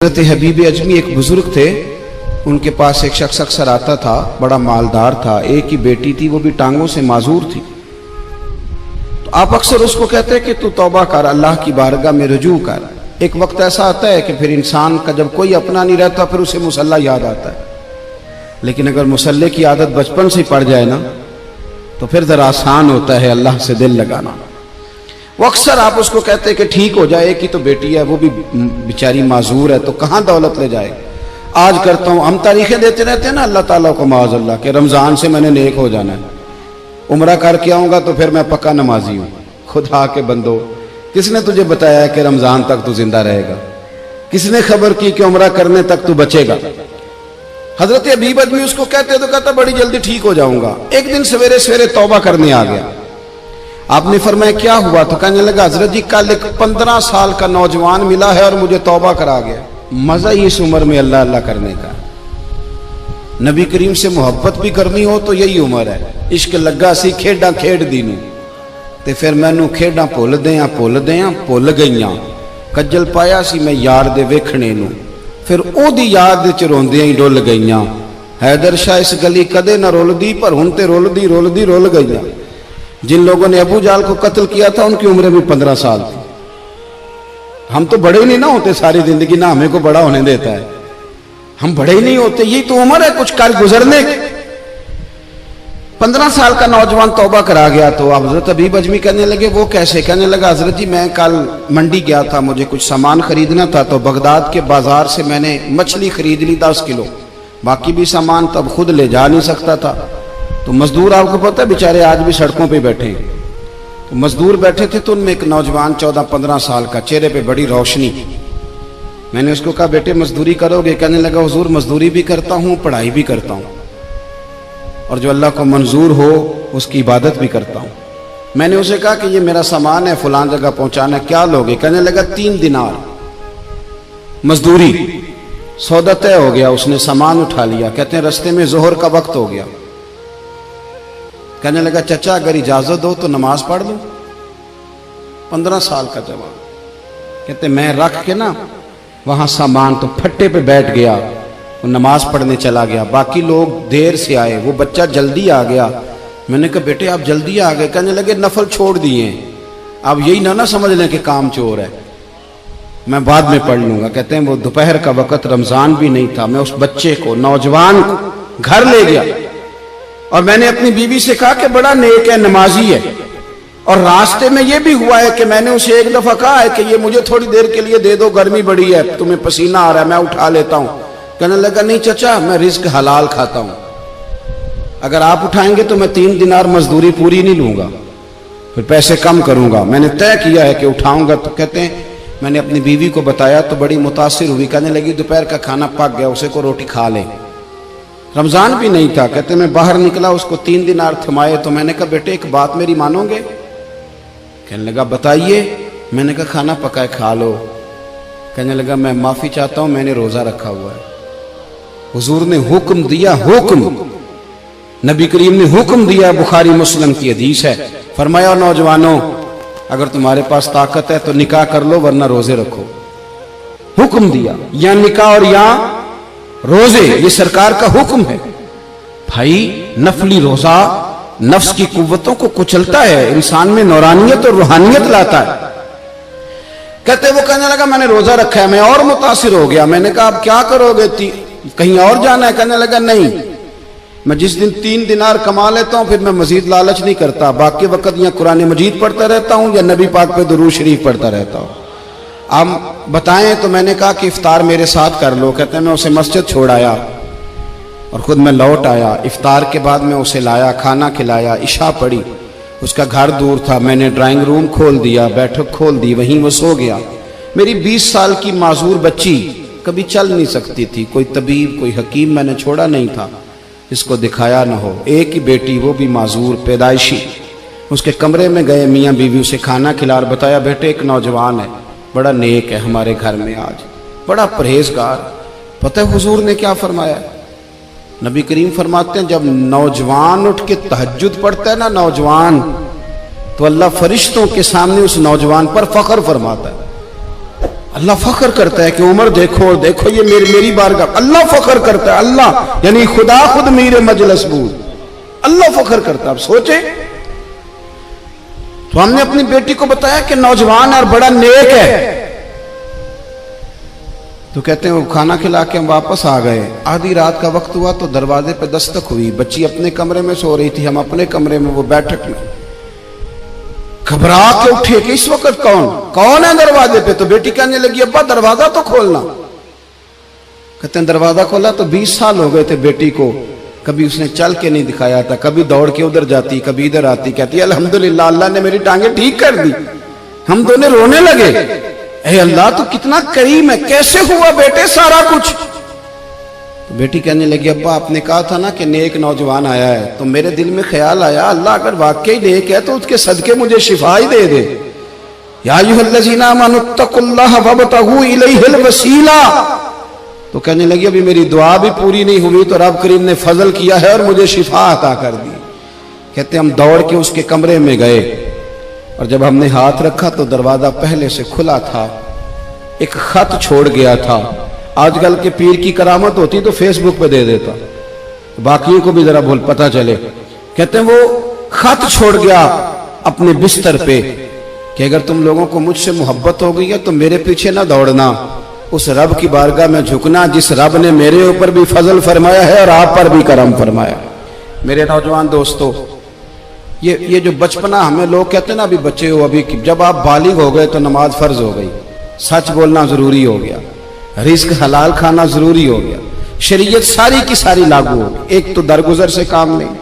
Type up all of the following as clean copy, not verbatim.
हज़रत हबीब अजमी एक बुजुर्ग थे, उनके पास एक शख्स अक्सर आता था, बड़ा मालदार था, एक ही बेटी थी, वो भी टांगों से माजूर थी। तो आप अक्सर उसको कहते कि तू तौबा कर, अल्लाह की बारगाह में रुजू कर। एक वक्त ऐसा आता है कि फिर इंसान का जब कोई अपना नहीं रहता फिर उसे मुसल्ला याद आता है, लेकिन अगर मुसल्ले की आदत बचपन से पड़ जाए ना तो फिर जरा आसान होता है अल्लाह से दिल लगाना। वो अक्सर आप उसको कहते कि ठीक हो जाए, कि तो बेटी है, वो भी बेचारी माजूर है, तो कहाँ दौलत ले जाए। आज करता हूँ, हम तारीखें देते रहते हैं ना अल्लाह ताला को माज़अल्लाह के रमज़ान से मैंने नेक हो जाना है, उम्रा करके आऊँगा तो फिर मैं पक्का नमाजी हूँ। खुदा के बंदो, किसने तुझे बताया कि रमज़ान तक तू जिंदा रहेगा? किसने खबर की कि उम्रा करने तक तू बचेगा? हजरत हबीब अजमी उसको कहते तो कहता बड़ी जल्दी ठीक हो जाऊंगा। एक दिन सवेरे सवेरे तौबा करने आ गया। आपने फरमाया क्या हुआ? तो कहने लगा हजरत जी कल एक 15 साल का नौजवान मिला है और मुझे तौबा करा गया। मजा ही इस उम्र में अल्लाह अल्लाह करने का। नबी करीम से मोहब्बत भी करनी हो तो यही उम्र है। इश्क लगा सी खेडा खेड दी नूं ते फिर मैनू खेडा भुल भुल गईयां। कज्जल पाया सी मैं यार दे वेखणे नूं, फिर ओदी याद विच रोंदियां ही डुल गईयां। हैदर शाह इस गली कदे न रुलदी, पर हुण ते रुलदी रुल गईयां। जिन लोगों ने अबू जाल को कत्ल किया था उनकी उम्र भी 15 साल थी। हम तो बड़े ही नहीं ना होते सारी जिंदगी, ना हमें को बड़ा होने देता है, हम बड़े ही नहीं होते। यही तो उम्र है कुछ कर गुजरने की। 15 साल का नौजवान तौबा करा गया। तो हजरत हबीब अजमी कहने लगे वो कैसे? कहने लगा हजरत जी मैं कल मंडी गया था, मुझे कुछ सामान खरीदना था, तो बगदाद के बाजार से मैंने मछली खरीद ली 10 किलो, बाकी भी सामान तब खुद ले जा नहीं सकता था। तो मजदूर आपको पता है बेचारे आज भी सड़कों पे बैठे हैं। तो मजदूर बैठे थे तो उनमें एक नौजवान 14-15 साल का, चेहरे पे बड़ी रोशनी। मैंने उसको कहा बेटे मजदूरी करोगे? कहने लगा हुजूर मजदूरी भी करता हूँ, पढ़ाई भी करता हूँ, और जो अल्लाह को मंजूर हो उसकी इबादत भी करता हूँ। मैंने उसे कहा कि ये मेरा सामान है, फलान जगह पहुंचाना, क्या लोगे? कहने लगा 3 दिनार मजदूरी। सौदा तय हो गया, उसने सामान उठा लिया। कहते हैं रास्ते में जोहर का वक्त हो गया। कहने लगा चचा अगर इजाजत दो तो नमाज पढ़ लूं। 15 साल का जवान। कहते मैं रख के ना वहां सामान तो फट्टे पे बैठ गया, वो नमाज पढ़ने चला गया। बाकी लोग देर से आए, वो बच्चा जल्दी आ गया। मैंने कहा बेटे आप जल्दी आ गए? कहने लगे नफल छोड़ दिए, अब यही ना समझ लें कि काम चोर है, मैं बाद में पढ़ लूंगा। कहते हैं वो दोपहर का वक्त, रमजान भी नहीं था। मैं उस बच्चे को, नौजवान को घर ले गया और मैंने अपनी बीवी से कहा कि बड़ा नेक है, नमाजी है। और रास्ते में यह भी हुआ है कि मैंने उसे एक दफा कहा है कि ये मुझे थोड़ी देर के लिए दे दो, गर्मी बड़ी है, तुम्हें पसीना आ रहा है, मैं उठा लेता हूं। कहने लगा नहीं चचा मैं रिस्क हलाल खाता हूं, अगर आप उठाएंगे तो मैं 3 दिनार मजदूरी पूरी नहीं लूंगा, फिर पैसे कम करूंगा। मैंने तय किया है कि उठाऊंगा। तो कहते हैं मैंने अपनी बीवी को बताया तो बड़ी मुतासिर हुई। कहने लगी दोपहर का खाना पक गया, उसे को रोटी खा ले। रमजान भी नहीं था। कहते मैं बाहर निकला, उसको 3 दिनार थमाए। तो मैंने कहा बेटे एक बात मेरी मानोगे? कहने लगा बताइए। मैंने कहा खाना पकाए खा लो। कहने लगा मैं माफी चाहता हूं, मैंने रोजा रखा हुआ है। हुजूर ने हुक्म दिया, हुक्म, नबी करीम ने हुक्म दिया, बुखारी मुस्लिम की हदीस है। फरमाया नौजवानों अगर तुम्हारे पास ताकत है तो निकाह कर लो, वरना रोजे रखो। हुक्म दिया, या निकाह और या रोजे, ये सरकार का हुक्म है। भाई नफली रोजा नफ्स की कुव्वतों को कुचलता है, इंसान में नौरानियत और रूहानियत लाता है। कहते वो कहने लगा मैंने रोजा रखा है। मैं और मुतासिर हो गया। मैंने कहा अब क्या करोगे? कहीं और जाना है? कहने लगा नहीं, मैं जिस दिन 3 दिनार कमा लेता हूं फिर मैं मजीद लालच नहीं करता, बाकी वक्त या कुरान मजीद पढ़ता रहता हूं या नबी पाक पे दुरूद शरीफ पढ़ता रहता हूं। आप बताएं। तो मैंने कहा कि इफ्तार मेरे साथ कर लो। कहते हैं मैं उसे मस्जिद छोड़ आया और खुद मैं लौट आया। इफ्तार के बाद मैं उसे लाया, खाना खिलाया, इशा पढ़ी। उसका घर दूर था, मैंने ड्राइंग रूम खोल दिया, बैठक खोल दी, वहीं वो सो गया। मेरी 20 साल की माजूर बच्ची कभी चल नहीं सकती थी, कोई तबीब कोई हकीम मैंने छोड़ा नहीं था इसको दिखाया न हो। एक ही बेटी, वो भी माजूर पैदाइशी। उसके कमरे में गए, मियाँ बीवी उसे खाना खिला और बताया बेटे एक नौजवान है, बड़ा नेक है हमारे घर में, आज बड़ा परहेजगार। पता है हुजूर ने क्या फरमाया? नबी करीम फरमाते हैं जब नौजवान उठ के तहज्जुद पढ़ता है ना नौजवान, तो अल्लाह फरिश्तों के सामने उस नौजवान पर फख्र फरमाता है। अल्लाह फख्र करता है कि उमर देखो देखो ये मेरी बारगाह, अल्लाह फख्र करता है, अल्लाह यानी खुदा खुद मीर मजलिस बूद, अल्लाह फख्र करता है। आप सोचे, तो हमने अपनी बेटी को बताया कि नौजवान और बड़ा नेक है, तो कहते हैं वो खाना खिला के हम वापस आ गए। आधी रात का वक्त हुआ तो दरवाजे पे दस्तक हुई, बच्ची अपने कमरे में सो रही थी, हम अपने कमरे में, वो बैठक में। घबरा के उठे कि इस वक्त कौन है दरवाजे पे? तो बेटी कहने लगी अब्बा दरवाजा तो खोलना। कहते हैं दरवाजा खोला तो 20 साल हो गए थे बेटी को, कभी उसने चल के नहीं दिखाया था, कभी दौड़ के उधर जाती, कभी इधर आती। कहती है अल्हम्दुलिल्लाह अल्लाह ने मेरी टांगे ठीक कर दी। हम दोनों रोने लगे, ए अल्लाह तू कितना करीम है, कैसे हुआ बेटे सारा कुछ? तो बेटी कहने लगी अब्बा आपने कहा था ना कि नेक नौजवान आया है, तो मेरे दिल में ख्याल आया अल्लाह अगर वाकई नेक है तो उसके सदके मुझे शिफा ही दे दे। या अय्युहल्लज़ीना आमनुत्तकुल्लाह वब्तगू इलैहिल वसीला। तो कहने लगी अभी मेरी दुआ भी पूरी नहीं हुई तो रब करीम ने फजल किया है और मुझे शिफा अता कर दी। कहते हम दौड़ के उसके कमरे में गए और जब हमने हाथ रखा तो दरवाजा पहले से खुला था, एक खत छोड़ गया था। आजकल के पीर की करामत होती तो फेसबुक पे दे देता, बाकियों को भी जरा भूल पता चले। कहते हैं वो खत छोड़ गया अपने बिस्तर पे कि अगर तुम लोगों को मुझसे मोहब्बत हो गई है तो मेरे पीछे ना दौड़ना, उस रब की बारगाह में झुकना जिस रब ने मेरे ऊपर भी फजल फरमाया है और आप पर भी करम फरमाया। मेरे नौजवान दोस्तों, ये जो बचपना हमें लोग कहते हैं ना अभी बच्चे हो, अभी जब आप बालिग हो गए तो नमाज फर्ज हो गई, सच बोलना जरूरी हो गया, रिस्क हलाल खाना जरूरी हो गया, शरीयत सारी की सारी लागू हो गई। एक तो दरगुजर से काम नहीं,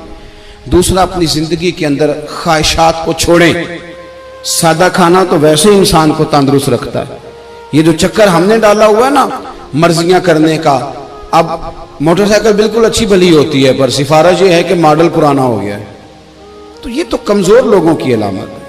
दूसरा अपनी जिंदगी के अंदर ख्वाहिशात को छोड़ें। सादा खाना तो वैसे ही इंसान को तंदुरुस्त रखता है। ये जो चक्कर हमने डाला हुआ है ना मर्जियां करने का, अब मोटरसाइकिल बिल्कुल अच्छी भली होती है पर सिफारिश ये है कि मॉडल पुराना हो गया है, तो ये तो कमजोर लोगों की अलामत है।